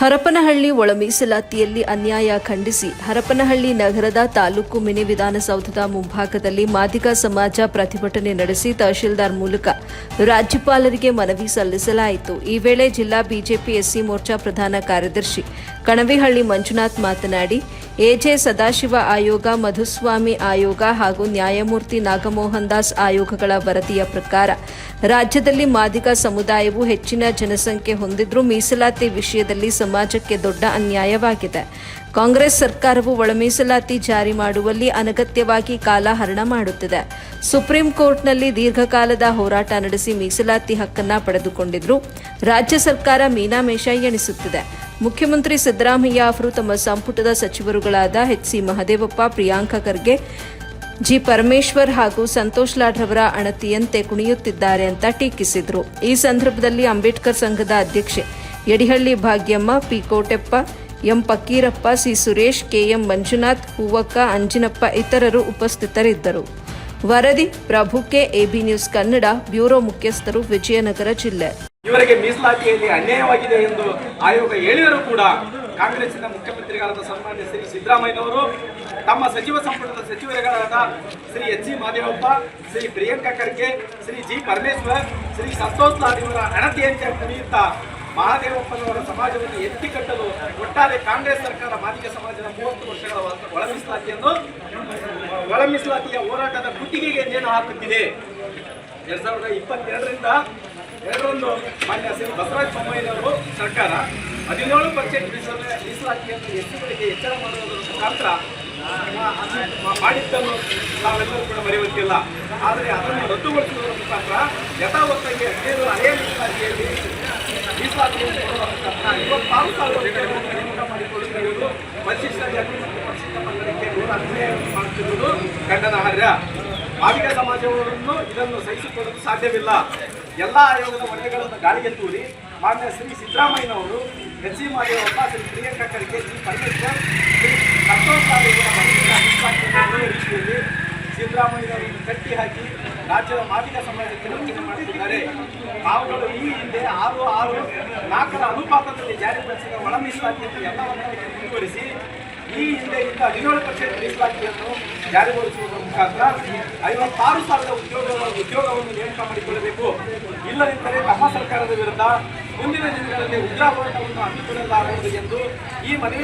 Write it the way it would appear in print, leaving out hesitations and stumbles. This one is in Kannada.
ಹರಪನಹಳ್ಳಿ ಒಳ ಮೀಸಲಾತಿಯಲ್ಲಿ ಅನ್ಯಾಯ ಖಂಡಿಸಿ ಹರಪನಹಳ್ಳಿ ನಗರದ ತಾಲೂಕು ಮಿನಿ ವಿಧಾನಸೌಧದ ಮುಂಭಾಗದಲ್ಲಿ ಮಾದಿಗ ಸಮಾಜ ಪ್ರತಿಭಟನೆ ನಡೆಸಿ ತಹಶೀಲ್ದಾರ್ ಮೂಲಕ ರಾಜ್ಯಪಾಲರಿಗೆ ಮನವಿ ಸಲ್ಲಿಸಲಾಯಿತು. ಈ ವೇಳೆ ಜಿಲ್ಲಾ ಬಿಜೆಪಿ ಎಸ್ಸಿ ಮೋರ್ಚಾ ಪ್ರಧಾನ ಕಾರ್ಯದರ್ಶಿ ಕಣವಿಹಳ್ಳಿ ಮಂಜುನಾಥ್ ಮಾತನಾಡಿ, ಎಜೆ ಸದಾಶಿವ ಆಯೋಗ, ಮಧುಸ್ವಾಮಿ ಆಯೋಗ ಹಾಗೂ ನ್ಯಾಯಮೂರ್ತಿ ನಾಗಮೋಹನ್ ದಾಸ್ ಆಯೋಗಗಳ ವರದಿಯ ಪ್ರಕಾರ ರಾಜ್ಯದಲ್ಲಿ ಮಾದಿಗ ಸಮುದಾಯವು ಹೆಚ್ಚಿನ ಜನಸಂಖ್ಯೆ ಹೊಂದಿದ್ರೂ ಮೀಸಲಾತಿ ವಿಷಯದಲ್ಲಿ ಸಮಾಜಕ್ಕೆ ದೊಡ್ಡ ಅನ್ಯಾಯವಾಗಿದೆ. ಕಾಂಗ್ರೆಸ್ ಸರ್ಕಾರವು ಒಳ ಮೀಸಲಾತಿ ಜಾರಿ ಮಾಡುವಲ್ಲಿ ಅನಗತ್ಯವಾಗಿ ಕಾಲಹರಣ ಮಾಡುತ್ತಿದೆ. ಸುಪ್ರೀಂ ಕೋರ್ಟ್ನಲ್ಲಿ ದೀರ್ಘಕಾಲದ ಹೋರಾಟ ನಡೆಸಿ ಮೀಸಲಾತಿ ಹಕ್ಕನ್ನು ಪಡೆದುಕೊಂಡಿದ್ರು ರಾಜ್ಯ ಸರ್ಕಾರ ಮೀನಾಮೇಷ ಎಣಿಸುತ್ತಿದೆ. ಮುಖ್ಯಮಂತ್ರಿ ಸಿದ್ದರಾಮಯ್ಯ ಅವರು ತಮ್ಮ ಸಂಪುಟದ ಸಚಿವರುಗಳಾದ ಎಚ್.ಸಿ. ಮಹದೇವಪ್ಪ, ಪ್ರಿಯಾಂಕ ಖರ್ಗೆ, ಜಿ. ಪರಮೇಶ್ವರ್ ಹಾಗೂ ಸಂತೋಷ್ ಲಾಡ್ರವರ ಅಣತಿಯಂತೆ ಕುಣಿಯುತ್ತಿದ್ದಾರೆ ಅಂತ ಟೀಕಿಸಿದರು. ಈ ಸಂದರ್ಭದಲ್ಲಿ ಅಂಬೇಡ್ಕರ್ ಸಂಘದ ಅಧ್ಯಕ್ಷೆ Yadihalli Bhagyamma, P. Koteppa, M. Fakirappa, C. Suresh, KM. Manjunath, Huvakka, Anjinappa ಇತರರು ಉಪಸ್ಥಿತರಿದ್ದರು. ವರದಿ Prabhu K, AB news Kannada, bureau ಮುಖ್ಯಸ್ಥರು, ವಿಜಯನಗರ ಜಿಲ್ಲೆ. ಇವರಿಗೆ ಮೀಸಲಾತಿಯಲ್ಲಿ ಅನ್ಯಾಯವಾಗಿದೆ ಎಂದು ಆಯೋಗ ಹೇಳಿದರೂ ಕೂಡ ಕಾಂಗ್ರೆಸ್ಸಿನ ಮುಖ್ಯಮಂತ್ರಿಗಳಾದ ಸನ್ಮಾನ್ಯ ಶ್ರೀ ಸಿದ್ದರಾಮಯ್ಯನವರು ತಮ್ಮ ಸಚಿವ ಸಂಪುಟದ ಸಚಿವರುಗಳಾದ ಶ್ರೀ ಎಚ್.ಸಿ. ಮಹದೇವಪ್ಪ, ಶ್ರೀ ಪ್ರಿಯಾಂಕ ಖರ್ಗೆ, ಶ್ರೀ ಜಿ. ಪರಮೇಶ್ವರ್, ಶ್ರೀ ಸಂತೋಷ್ ಲಾಡ್ ಇವರ ಅಣತಿಯಂತೆ ಕುಣಿಯುತ್ತಾ ಮಹದೇವಪ್ಪನವರ ಸಮಾಜವನ್ನು ಎತ್ತಿ ಕಟ್ಟಲು ಒಟ್ಟಾರೆ ಕಾಂಗ್ರೆಸ್ ಸರ್ಕಾರ ಮಾದಿಗ ಸಮಾಜದ 30 ವರ್ಷಗಳ ಒಳ ಮೀಸಲಾತಿಯ ಹೋರಾಟದ ಕುತ್ತಿಗೆಗೆ ನೇಣು ಹಾಕುತ್ತಿದೆ. 2022ರಿಂದ ಮಾನ್ಯ ಶ್ರೀ ಬಸವರಾಜ ಬೊಮ್ಮಾಯಿಯವರು ಸರ್ಕಾರ 17% ಮೀಸಲಾತಿಯನ್ನು ಎಸ್ಸಿಗಳಿಗೆ ಎಚ್ಚರ ಮಾಡುವುದರ ಮುಖಾಂತರ ಮಾಡಿದ್ದನ್ನು ನಾವೆಲ್ಲರೂ ಕೂಡ ಮರೆಯುವಂತಿಲ್ಲ. ಆದರೆ ಅದನ್ನು ರದ್ದುಗೊಳಿಸುವುದರ ಮುಖಾಂತರ ಯಥಾವತ್ತಾಗಿ 15 ಹಳೆಯ ಮೀಸಲಾತಿಯಲ್ಲಿ ಮೀಸಲಾತಿಯನ್ನು ಕೊಡುವ ಮುಖಾಂತರ 56,000 ನೇಮಕ ಮಾಡಿಕೊಳ್ಳುತ್ತಿರುವುದು ಪರಿಶಿಷ್ಟ ಜಾತಿ ಮತ್ತು ಪರಿಶಿಷ್ಟ ಪಂಗಡಕ್ಕೆ ಅನ್ಯಾಯ ಮಾಡುತ್ತಿರುವುದು ಖಂಡನಾರ್ಹ. ಮಾದಿಗ ಸಮಾಜವನ್ನು ಇದನ್ನು ಸಹಿಸಿಕೊಳ್ಳಲು ಸಾಧ್ಯವಿಲ್ಲ. ಎಲ್ಲ ಆಯೋಗದ ವರದಿಗಳನ್ನು ಗಾಳಿಗೆ ತೂರಿ ಮಾನ್ಯ ಶ್ರೀ ಸಿದ್ದರಾಮಯ್ಯನವರು, ಎಚ್.ಸಿ. ಮಹದೇವಪ್ಪ, ಶ್ರೀ ಪ್ರಿಯಾಂಕ ಖರ್ಗೆ, ಜಿ. ಪರಮೇಶ್ವರ್, ಶ್ರೀ ಸಂತೋಷ್ ಲಾಡ್ ರೀತಿಯಲ್ಲಿ ಸಿದ್ದರಾಮಯ್ಯನವರನ್ನು ಕಟ್ಟಿ ಹಾಕಿ ರಾಜ್ಯದ ಮಾದಿಗ ಸಮಾಜಕ್ಕೆ ವಂಚನೆ ಮಾಡುತ್ತಿದ್ದಾರೆ. ತಾವುಗಳು ಈ ಹಿಂದೆ 6:4 ಅನುಪಾತದಲ್ಲಿ ಜಾರಿಗೊಳಿಸಿದ ಒಳ ಮೀಸಲಾತಿಯನ್ನು ಎಲ್ಲವನ್ನೂ ಮುಂದುವರಿಸಿ ಈ ಹಿಂದೆ ಇದ್ದ 17% ಮೀಸಲಾತಿಯನ್ನು ಜಾರಿಗೊಳಿಸುವುದರ ಮುಖಾಂತರ 56,000 ಉದ್ಯೋಗವನ್ನು ನೇಮಕ ಮಾಡಿಕೊಳ್ಳಬೇಕು. ಇಲ್ಲದಿದ್ದರೆ ತಮ್ಮ ಸರ್ಕಾರದ ವಿರುದ್ಧ ಮುಂದಿನ ದಿನಗಳಲ್ಲಿ ಉಗ್ರ ಹೋರಾಟವನ್ನು ಹಮ್ಮಿಕೊಳ್ಳಲಾಗುವುದು ಎಂದು ಈ ಮನವಿ